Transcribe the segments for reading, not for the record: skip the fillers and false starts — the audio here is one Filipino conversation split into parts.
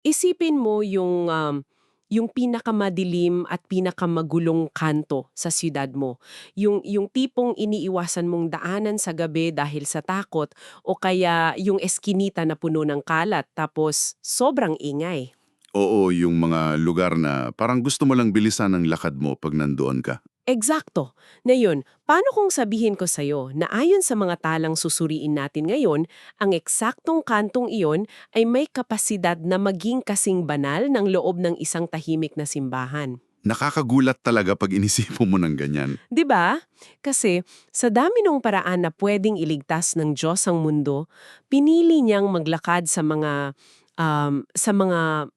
Isipin mo yung pinakamadilim at pinakamagulong kanto sa siyudad mo. Yung tipong iniiwasan mong daanan sa gabi dahil sa takot o kaya yung eskinita na puno ng kalat tapos sobrang ingay. Oo, yung mga lugar na parang gusto mo lang bilisan ang lakad mo pag nandoon ka. Eksakto. Ngayon, paano kung sabihin ko sa'yo na ayon sa mga talang susuriin natin ngayon, ang eksaktong kantong iyon ay may kapasidad na maging kasing banal ng loob ng isang tahimik na simbahan? Nakakagulat talaga pag inisipo mo ng ganyan. 'Di ba? Kasi sa dami ng paraan na pwedeng iligtas ng Diyos ang mundo, pinili niyang maglakad sa mga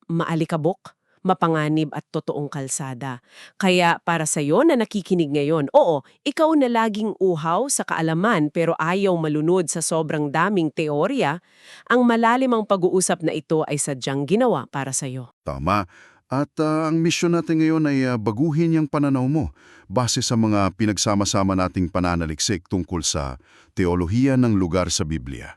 maalikabok, mapanganib at totoong kalsada. Kaya para sa iyo na nakikinig ngayon, oo, ikaw na laging uhaw sa kaalaman pero ayaw malunod sa sobrang daming teorya, ang malalimang pag-uusap na ito ay sadyang ginawa para sa iyo. Tama. At ang misyon natin ngayon ay baguhin yung pananaw mo base sa mga pinagsama-sama nating pananaliksik tungkol sa teolohiya ng lugar sa Biblia.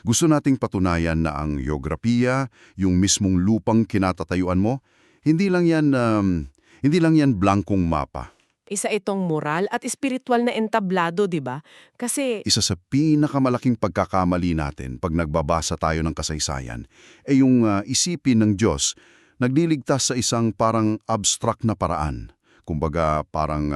Gusto nating patunayan na ang geografiya, yung mismong lupang kinatatayuan mo, hindi lang yan blankong mapa. Isa itong moral at espiritual na entablado, 'di ba? Kasi Isa sa pinakamalaking pagkakamali natin pag nagbabasa tayo ng kasaysayan ay yung isipin ng Diyos nagliligtas sa isang parang abstract na paraan. Kumbaga parang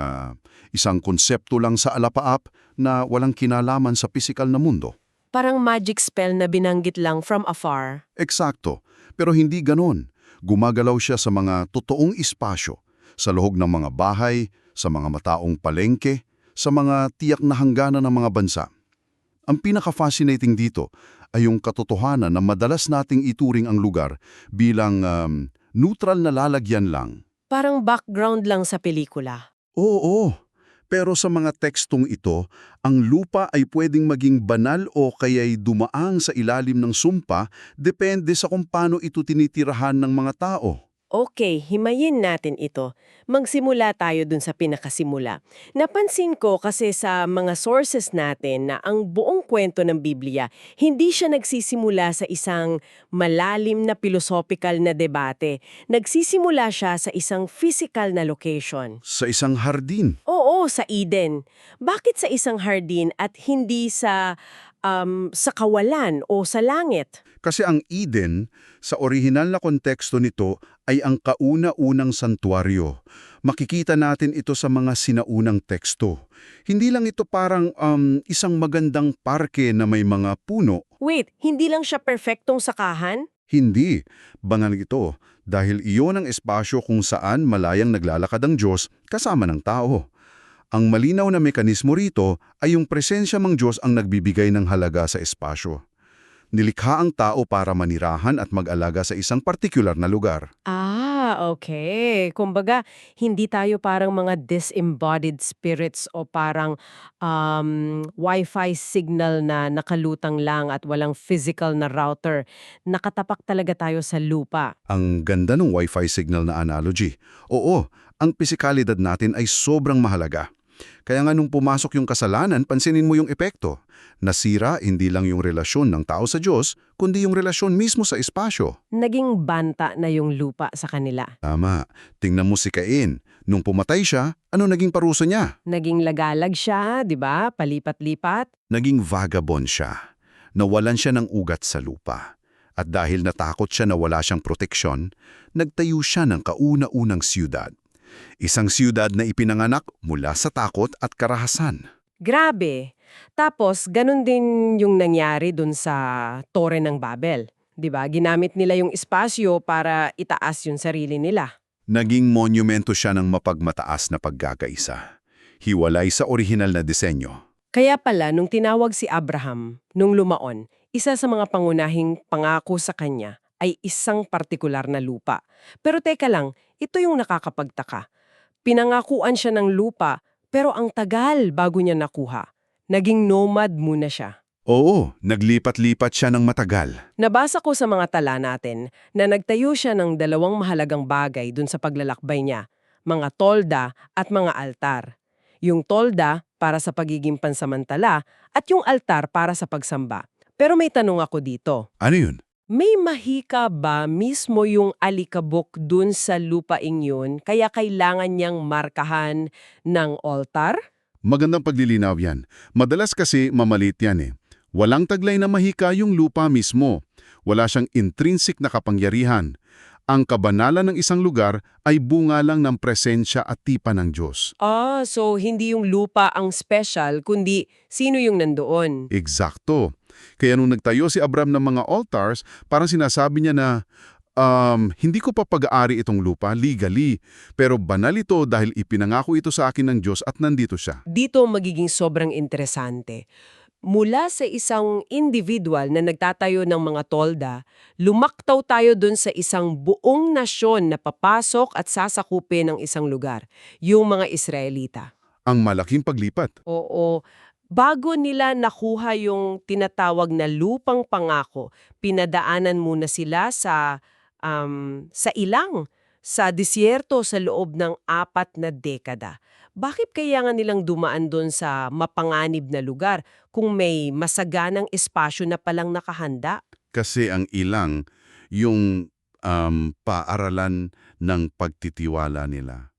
isang konsepto lang sa alapaap na walang kinalaman sa pisikal na mundo. parang magic spell na binanggit lang from afar. Eksakto, pero hindi ganon. Gumagalaw siya sa mga totoong espasyo, sa loob ng mga bahay, sa mga mataong palengke, sa mga tiyak na hangganan ng mga bansa. Ang pinaka-fascinating dito ay yung katotohanan na madalas nating ituring ang lugar bilang neutral na lalagyan lang. Parang background lang sa pelikula. Oo, pero sa mga tekstong ito, ang lupa ay pwedeng maging banal o kaya'y dumaang sa ilalim ng sumpa depende sa kung paano ito tinitirahan ng mga tao. Okay, himayin natin ito. Magsimula tayo dun sa pinakasimula. Napansin ko kasi sa mga sources natin na ang buong kwento ng Biblia, hindi siya nagsisimula sa isang malalim na philosophical na debate. Nagsisimula siya sa isang physical na location. Sa isang hardin. Oo, sa Eden. Bakit sa isang hardin at hindi sa kawalan o sa langit? Kasi ang Eden, sa orihinal na konteksto nito, ay ang kauna-unang santuaryo. Makikita natin ito sa mga sinaunang teksto. Hindi lang ito parang isang magandang parke na may mga puno. Wait, hindi lang siya perfectong sakahan? Hindi. Banal ito dahil iyon ang espasyo kung saan malayang naglalakad ang Diyos kasama ng tao. Ang malinaw na mekanismo rito ay yung presensya ng Diyos ang nagbibigay ng halaga sa espasyo. Nilikha ang tao para manirahan at mag-alaga sa isang partikular na lugar. Okay. Kumbaga, hindi tayo parang mga disembodied spirits o parang Wi-Fi signal na nakalutang lang at walang physical na router. Nakatapak talaga tayo sa lupa. Ang ganda ng Wi-Fi signal na analogy. Oo, ang pisikalidad natin ay sobrang mahalaga. Kaya nga nung pumasok yung kasalanan, pansinin mo yung epekto. Nasira hindi lang yung relasyon ng tao sa Diyos, kundi yung relasyon mismo sa espasyo. Naging banta na yung lupa sa kanila. Tama. Tingnan mo si Cain. Nung pumatay siya, ano naging parusa niya? Naging lagalag siya, di ba? Palipat-lipat. Naging vagabond siya. Nawalan siya ng ugat sa lupa. At dahil natakot siya na wala siyang proteksyon, nagtayo siya ng kauna-unang siyudad. Isang siyudad na ipinanganak mula sa takot at karahasan. Grabe. Tapos, ganun din yung nangyari dun sa Tore ng Babel. 'Di ba? Ginamit nila yung espasyo para itaas yung sarili nila. Naging monumento siya ng mapagmataas na pagkakaisa. Hiwalay sa orihinal na disenyo. Kaya pala, nung tinawag si Abraham, nung lumaon, isa sa mga pangunahing pangako sa kanya ay isang partikular na lupa. Pero teka lang, ito yung nakakapagtaka. Pinangakuan siya ng lupa, pero ang tagal bago niya nakuha. Naging nomad muna siya. Oo, naglipat-lipat siya ng matagal. Nabasa ko sa mga tala natin na nagtayo siya ng dalawang mahalagang bagay dun sa paglalakbay niya, mga tolda at mga altar. Yung tolda para sa pagiging pansamantala at yung altar para sa pagsamba. Pero may tanong ako dito. Ano yun? May mahika ba mismo yung alikabok dun sa lupaing yun, kaya kailangan niyang markahan ng altar? Magandang paglilinaw yan. Madalas kasi mamalit yan eh. Walang taglay na mahika yung lupa mismo. Wala siyang intrinsic na kapangyarihan. Ang kabanalan ng isang lugar ay bunga lang ng presensya at tipan ng Diyos. So hindi yung lupa ang special, kundi sino yung nandoon. Eksakto. Kaya nung nagtayo si Abram ng mga altars, parang sinasabi niya na, hindi ko pa pag-aari itong lupa legally, pero banal ito dahil ipinangako ito sa akin ng Diyos at nandito siya. Dito magiging sobrang interesante. Mula sa isang individual na nagtatayo ng mga tolda, lumaktaw tayo dun sa isang buong nasyon na papasok at sasakupin ng isang lugar, yung mga Israelita. Ang malaking paglipat. Oo, bago nila nakuha yung tinatawag na lupang pangako, pinadaanan muna sila sa ilang, sa disyerto sa loob ng 4 na dekada. Bakit kaya nga nilang dumaan doon sa mapanganib na lugar kung may masaganang espasyo na palang nakahanda? Kasi ang ilang, yung paaralan ng pagtitiwala nila.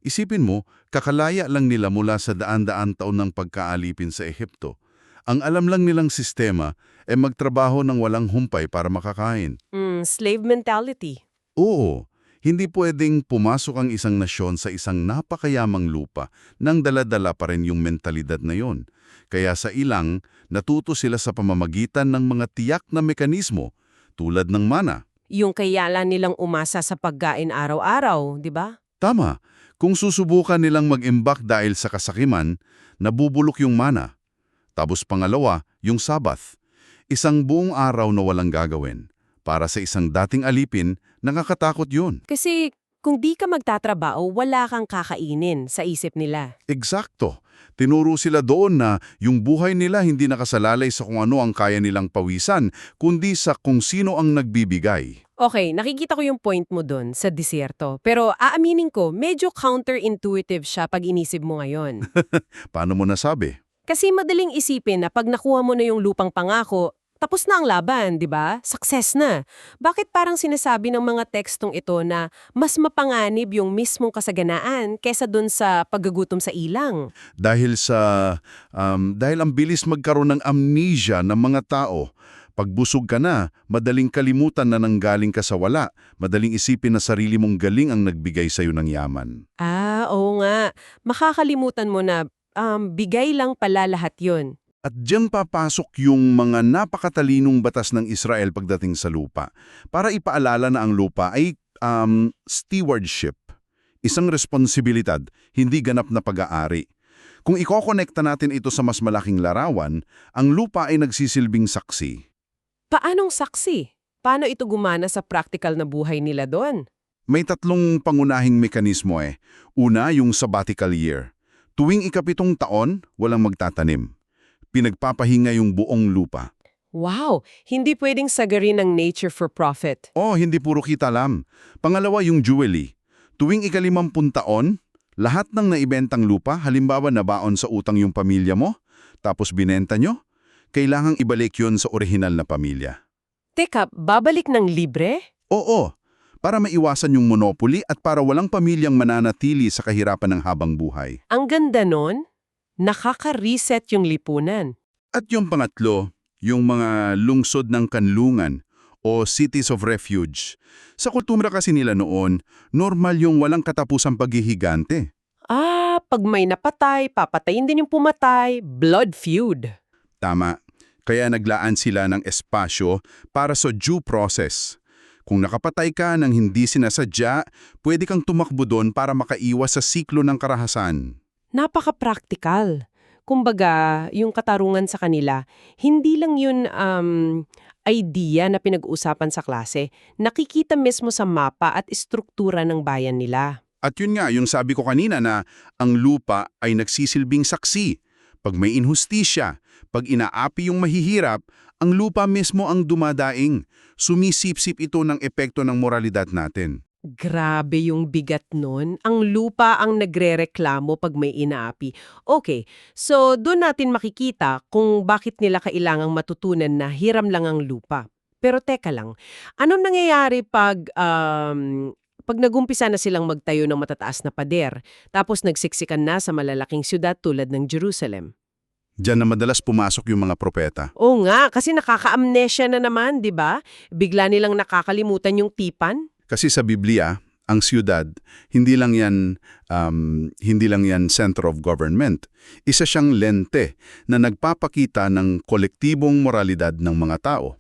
Isipin mo, kakalaya lang nila mula sa daan-daan taon ng pagkaalipin sa Ehipto. Ang alam lang nilang sistema ay magtrabaho ng walang humpay para makakain. Slave mentality. Oo, hindi pwedeng pumasok ang isang nasyon sa isang napakayamang lupa nang dala-dala pa rin yung mentalidad na yon. Kaya sa ilang, natuto sila sa pamamagitan ng mga tiyak na mekanismo tulad ng mana. Yung kayala nilang umasa sa pagkain araw-araw, di ba? Tama, kung susubukan nilang mag-imbak dahil sa kasakiman, nabubulok yung mana. Tapos pangalawa, yung Sabbath. Isang buong araw na walang gagawin. Para sa isang dating alipin, nakakatakot yun. Kasi kung di ka magtatrabaho, wala kang kakainin sa isip nila. Eksakto. Tinuro sila doon na yung buhay nila hindi nakasalalay sa kung ano ang kaya nilang pawisan, kundi sa kung sino ang nagbibigay. Okay, nakikita ko yung point mo dun sa disyerto. Pero aaminin ko, medyo counterintuitive siya pag inisip mo ngayon. Paano mo nasabi? Kasi madaling isipin na pag nakuha mo na yung lupang pangako, tapos na ang laban, di ba? Success na. Bakit parang sinasabi ng mga tekstong ito na mas mapanganib yung mismong kasaganaan kesa dun sa paggugutom sa ilang? Dahil ang bilis magkaroon ng amnesia ng mga tao. Pagbusog ka na, madaling kalimutan na nanggaling ka sa wala. Madaling isipin na sarili mong galing ang nagbigay sa'yo ng yaman. Oo nga. Makakalimutan mo na bigay lang pala lahat yun. At diyan papasok yung mga napakatalinong batas ng Israel pagdating sa lupa. Para ipaalala na ang lupa ay stewardship. Isang responsibilidad, hindi ganap na pag-aari. Kung ikokonekta natin ito sa mas malaking larawan, ang lupa ay nagsisilbing saksi. Paanong saksi? Paano ito gumana sa practical na buhay nila doon? May 3 pangunahing mekanismo eh. Una, yung sabbatical year. Tuwing 7 taon, walang magtatanim. Pinagpapahinga yung buong lupa. Wow! Hindi pwedeng sagarin ng nature for profit. Hindi puro kita lang. Pangalawa, yung Jubilee. Tuwing 50 taon, lahat ng naibentang lupa, halimbawa nabaon sa utang yung pamilya mo, tapos binenta nyo, kailangang ibalik yon sa orihinal na pamilya. Teka, babalik ng libre? Oo, para maiwasan yung monopoly at para walang pamilyang mananatili sa kahirapan ng habang buhay. Ang ganda nun, nakaka-reset yung lipunan. At yung pangatlo, yung mga lungsod ng kanlungan o cities of refuge. Sa kultura kasi nila noon, normal yung walang katapusang paghihigante. Pag may napatay, papatayin din yung pumatay, blood feud. Tama. Kaya naglaan sila ng espasyo para sa due process. Kung nakapatay ka ng hindi sinasadya, pwede kang tumakbo doon para makaiwas sa siklo ng karahasan. Napaka-practical. Kumbaga, yung katarungan sa kanila, hindi lang yun idea na pinag-uusapan sa klase, nakikita mismo sa mapa at istruktura ng bayan nila. At yun nga, yung sabi ko kanina na ang lupa ay nagsisilbing saksi. Pag may inhustisya, pag inaapi yung mahihirap, ang lupa mismo ang dumadaing. Sumisipsip ito ng epekto ng moralidad natin. Grabe yung bigat nun. Ang lupa ang nagrereklamo pag may inaapi. Okay, so doon natin makikita kung bakit nila kailangang matutunan na hiram lang ang lupa. Pero teka lang, anong nangyayari pag nagumpisa na silang magtayo ng matataas na pader, tapos nagsiksikan na sa malalaking syudad tulad ng Jerusalem? Diyan na madalas pumasok yung mga propeta. Oo nga, kasi nakaka-amnesia na naman, di ba? Bigla nilang nakakalimutan yung tipan. Kasi sa Biblia, ang siyudad, hindi lang yan center of government. Isa siyang lente na nagpapakita ng kolektibong moralidad ng mga tao.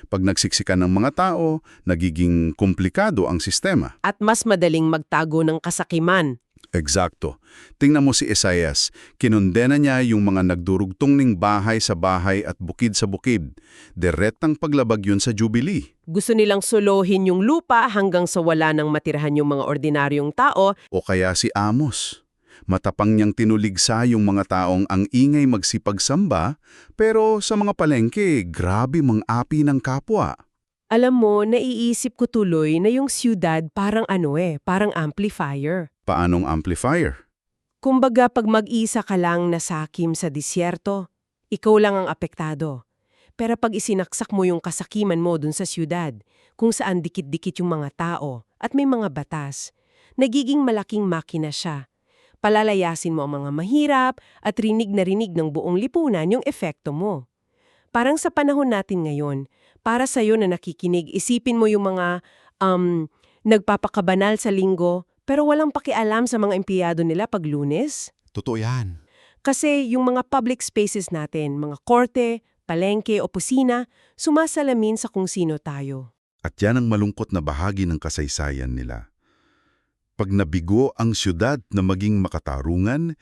Pag nagsiksikan ng mga tao, nagiging komplikado ang sistema. At mas madaling magtago ng kasakiman. Eksakto. Tingnan mo si Isaias, kinondena niya yung mga nagdurugtong ning bahay sa bahay at bukid sa bukid. Diretang paglabag yun sa Jubilee. Gusto nilang solohin yung lupa hanggang sa wala nang matirahan yung mga ordinaryong tao. O kaya si Amos. Matapang niyang tinuligsa yung mga taong ang ingay magsipagsamba, pero sa mga palengke, grabe mang-api ng kapwa. Alam mo, naiisip ko tuloy na yung siyudad parang parang amplifier. Paanong amplifier? Kumbaga pag mag-isa ka lang nasakim sa disyerto, ikaw lang ang apektado. Pero pag isinaksak mo yung kasakiman mo dun sa siyudad, kung saan dikit-dikit yung mga tao at may mga batas, nagiging malaking makina siya. Palalayasin mo ang mga mahirap at rinig na rinig ng buong lipunan yung epekto mo. Parang sa panahon natin ngayon, para sa'yo na nakikinig, isipin mo yung mga nagpapakabanal sa linggo pero walang pakialam sa mga empleyado nila pag Lunes. Totoo yan. Kasi yung mga public spaces natin, mga korte, palengke, opisina, sumasalamin sa kung sino tayo. At yan ang malungkot na bahagi ng kasaysayan nila. Pag nabigo ang siyudad na maging makatarungan,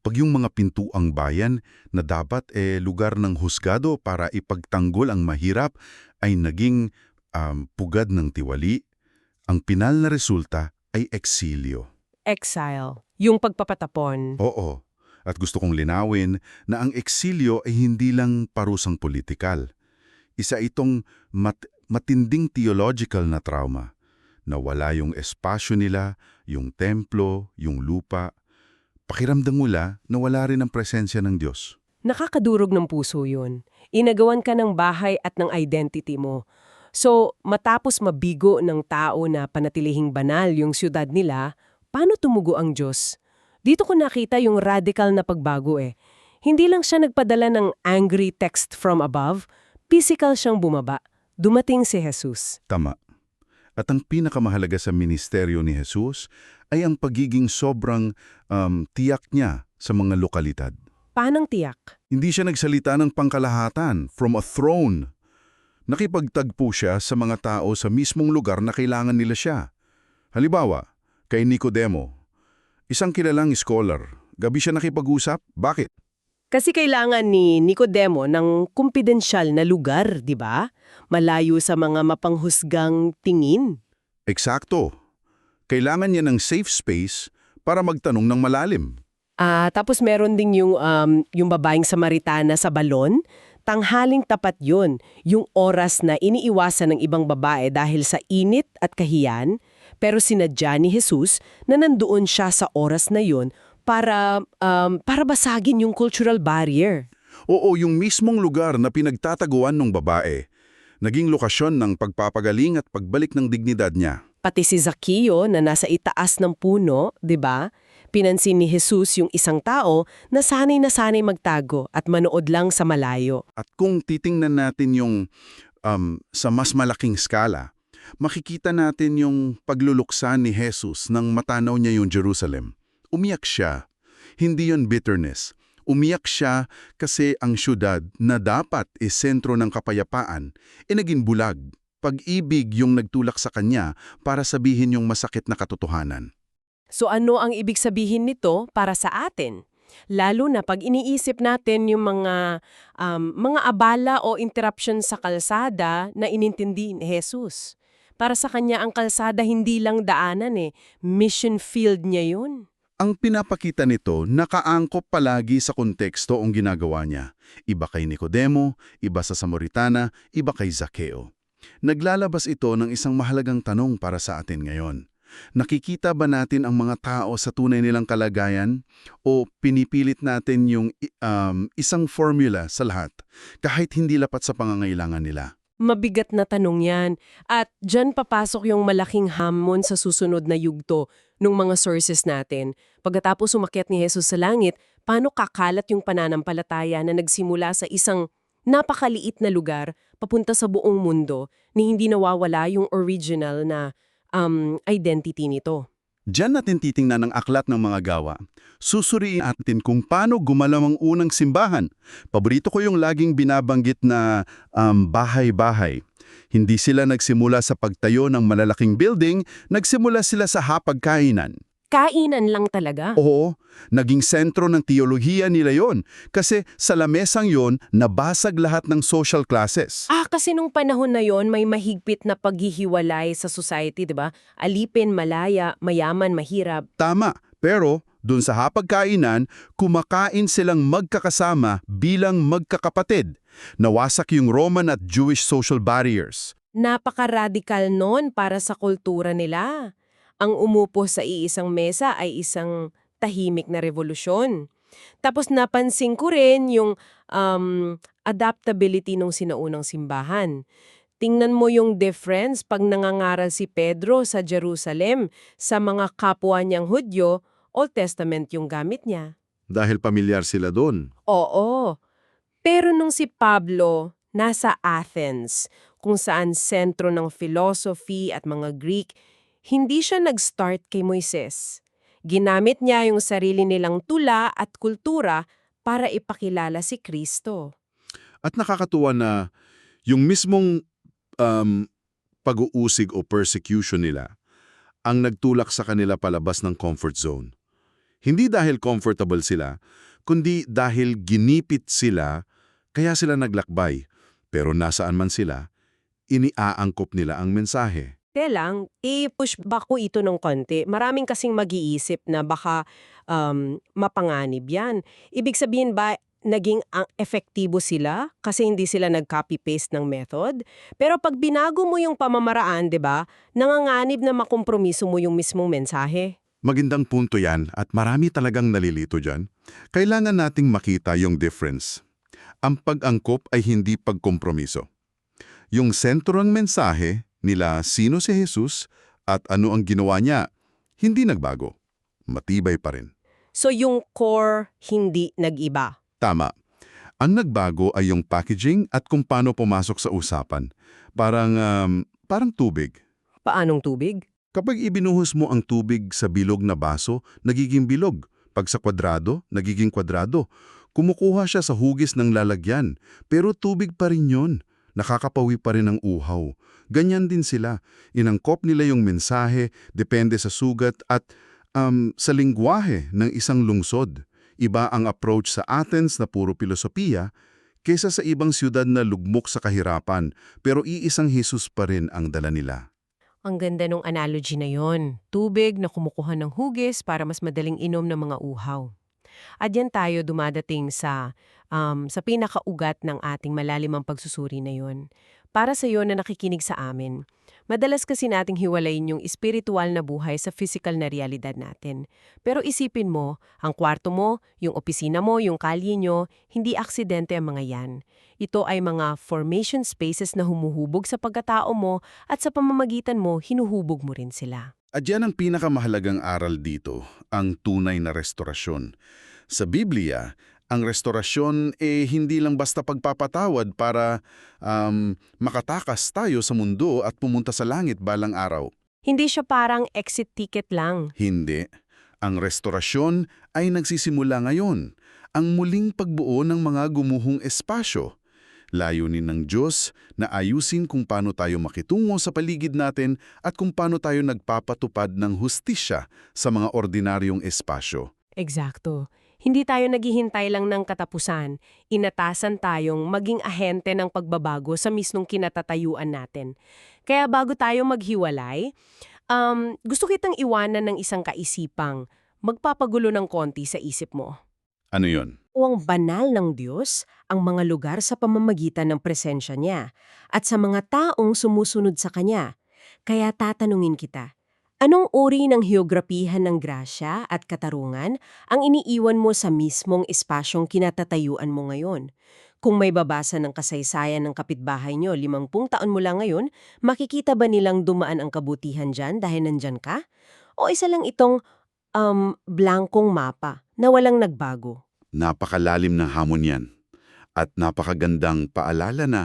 pag yung mga pintuang bayan na dapat lugar ng husgado para ipagtanggol ang mahirap ay naging pugad ng tiwali, ang pinal na resulta ay eksilyo. Exile, yung pagpapatapon. Oo, at gusto kong linawin na ang eksilyo ay hindi lang parusang politikal. Isa itong matinding theological na trauma. Nawala yung espasyo nila, yung templo, yung lupa. Pakiramdam mula na wala rin ang presensya ng Diyos. Nakakadurog ng puso yun. Inagawan ka ng bahay at ng identity mo. So, matapos mabigo ng tao na panatilihing banal yung siyudad nila, paano tumugo ang Diyos? Dito ko nakita yung radical na pagbago Hindi lang siya nagpadala ng angry text from above, physical siyang bumaba. Dumating si Jesus. Tama. At ang pinakamahalaga sa ministeryo ni Jesus ay ang pagiging sobrang tiyak niya sa mga lokalidad. Paanong tiyak? Hindi siya nagsalita ng pangkalahatan, from a throne. Nakipagtagpo siya sa mga tao sa mismong lugar na kailangan nila siya. Halimbawa, kay Nicodemo, isang kilalang scholar. Gabi siya nakipag-usap. Bakit? Kasi kailangan ni Nicodemo ng kumpidensyal na lugar, di ba? Malayo sa mga mapanghusgang tingin. Eksakto. Kailangan niya ng safe space para magtanong ng malalim. Tapos meron ding yung babaeng Samaritana sa balon. Tanghaling tapat yun, yung oras na iniiwasan ng ibang babae dahil sa init at kahiyan, pero sinadya ni Jesus na nandoon siya sa oras na yun para basagin yung cultural barrier. Oo, yung mismong lugar na pinagtataguan ng babae, naging lokasyon ng pagpapagaling at pagbalik ng dignidad niya. Pati si Zaccheo na nasa itaas ng puno, di ba? Pinansin ni Jesus yung isang tao na sanay magtago at manood lang sa malayo. At kung titingnan natin yung sa mas malaking skala, makikita natin yung pagluluksa ni Jesus nang matanaw niya yung Jerusalem. Umiyak siya. Hindi yon bitterness. Umiyak siya kasi ang syudad na dapat sentro ng kapayapaan naging bulag. Pag-ibig yung nagtulak sa kanya para sabihin yung masakit na katotohanan. So ano ang ibig sabihin nito para sa atin? Lalo na pag iniisip natin yung mga abala o interruption sa kalsada na inintindi ni Jesus. Para sa kanya ang kalsada hindi lang daanan mission field niya yun. Ang pinapakita nito, nakaangkop palagi sa konteksto ang ginagawa niya. Iba kay Nicodemo, iba sa Samaritana, iba kay Zaccheo. Naglalabas ito ng isang mahalagang tanong para sa atin ngayon. Nakikita ba natin ang mga tao sa tunay nilang kalagayan o pinipilit natin yung isang formula sa lahat kahit hindi lapat sa pangangailangan nila? Mabigat na tanong yan. At dyan papasok yung malaking hamon sa susunod na yugto ng mga sources natin. Pagkatapos umakyat ni Jesus sa langit, paano kakalat yung pananampalataya na nagsimula sa isang napakaliit na lugar papunta sa buong mundo ni hindi nawawala yung original na identity nito? Diyan natin titingnan ang aklat ng mga gawa. Susuriin natin kung paano gumalaw ang unang simbahan. Paborito ko yung laging binabanggit na bahay-bahay. Hindi sila nagsimula sa pagtayo ng malalaking building, nagsimula sila sa hapagkainan. Kainan lang talaga. Oo, naging sentro ng teolohiya nila yon. Kasi sa lamesang yon, nabasag lahat ng social classes. Kasi nung panahon na yon may mahigpit na paghihiwalay sa society, di ba? Alipin, malaya, mayaman, mahirap. Tama, pero dun sa hapagkainan, kumakain silang magkakasama bilang magkakapatid. Nawasak yung Roman at Jewish social barriers. Napaka-radical nun para sa kultura nila. Ang umupo sa iisang mesa ay isang tahimik na revolusyon. Tapos napansin ko rin yung adaptability ng sinaunang simbahan. Tingnan mo yung difference pag nangangaral si Pedro sa Jerusalem sa mga kapwa niyang Hudyo, Old Testament yung gamit niya. Dahil pamilyar sila doon. Oo. Pero nung si Pablo, nasa Athens, kung saan sentro ng philosophy at mga Greek, hindi siya nag-start kay Moises. Ginamit niya yung sarili nilang tula at kultura para ipakilala si Kristo. At nakakatuwa na yung mismong pag-uusig o persecution nila ang nagtulak sa kanila palabas ng comfort zone. Hindi dahil comfortable sila, kundi dahil ginipit sila, kaya sila naglakbay. Pero nasaan man sila, iniaangkop nila ang mensahe. Lang, i-push back ko ito ng konti. Maraming kasing mag-iisip na baka mapanganib yan. Ibig sabihin ba, naging efektibo sila kasi hindi sila nag-copy-paste ng method? Pero pag binago mo yung pamamaraan, di ba, nanganganib na makompromiso mo yung mismong mensahe. Magandang punto yan at marami talagang nalilito dyan. Kailangan nating makita yung difference. Ang pag-angkop ay hindi pagkompromiso. Yung sentro ng mensahe nila sino si Jesus at ano ang ginawa niya, hindi nagbago. Matibay pa rin. So yung core hindi nag-iba. Tama. Ang nagbago ay yung packaging at kung paano pumasok sa usapan. Parang tubig. Paanong tubig? Kapag ibinuhos mo ang tubig sa bilog na baso, nagiging bilog. Pag sa kwadrado, nagiging kwadrado. Kumukuha siya sa hugis ng lalagyan, pero tubig pa rin yun. Nakakapawi pa rin ang uhaw. Ganyan din sila. Inangkop nila yung mensahe, depende sa sugat at sa lingwahe ng isang lungsod. Iba ang approach sa Athens na puro filosofiya kaysa sa ibang siyudad na lugmok sa kahirapan, pero iisang Jesus pa rin ang dala nila. Ang ganda ng analogy na yon. Tubig na kumukuha ng hugis para mas madaling inom ng mga uhaw. At yan tayo dumadating sa pinakaugat ng ating malalimang pagsusuri na yon. Para sa iyo na nakikinig sa amin, madalas kasi nating hiwalayin yung espiritual na buhay sa physical na realidad natin. Pero isipin mo, ang kwarto mo, yung opisina mo, yung kalye nyo, hindi aksidente ang mga yan. Ito ay mga formation spaces na humuhubog sa pagkatao mo at sa pamamagitan mo, hinuhubog mo rin sila. At yan ang pinakamahalagang aral dito, ang tunay na restorasyon. Sa Biblia, ang restorasyon hindi lang basta pagpapatawad para makatakas tayo sa mundo at pumunta sa langit balang araw. Hindi siya parang exit ticket lang. Hindi. Ang restorasyon ay nagsisimula ngayon. Ang muling pagbuo ng mga gumuhong espasyo. Layunin ng Diyos na ayusin kung paano tayo makitungo sa paligid natin at kung paano tayo nagpapatupad ng hustisya sa mga ordinaryong espasyo. Eksakto. Hindi tayo naghihintay lang ng katapusan. Inatasan tayong maging ahente ng pagbabago sa mismong kinatatayuan natin. Kaya bago tayo maghiwalay, gusto kitang iwanan ng isang kaisipang magpapagulo ng konti sa isip mo. Ano yun? O ang banal ng Diyos, ang mga lugar sa pamamagitan ng presensya niya at sa mga taong sumusunod sa Kanya. Kaya tatanungin kita, anong uri ng heograpihan ng grasya at katarungan ang iniiwan mo sa mismong espasyong kinatatayuan mo ngayon? Kung may babasa ng kasaysayan ng kapitbahay nyo 50 taon mula ngayon, makikita ba nilang dumaan ang kabutihan dyan dahil nandyan ka? O isa lang itong blankong mapa na walang nagbago? Napakalalim ng hamon yan. At napakagandang paalala na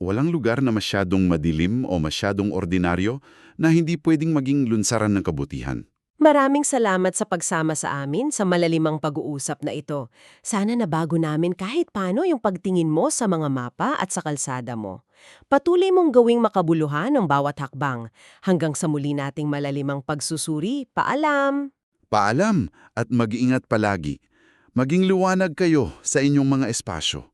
walang lugar na masyadong madilim o masyadong ordinaryo na hindi pwedeng maging lunsaran ng kabutihan. Maraming salamat sa pagsama sa amin sa malalimang pag-uusap na ito. Sana nabago namin kahit paano yung pagtingin mo sa mga mapa at sa kalsada mo. Patuloy mong gawing makabuluhan ang bawat hakbang. Hanggang sa muli nating malalimang pagsusuri, paalam! Paalam at mag-iingat palagi. Maging liwanag kayo sa inyong mga espasyo.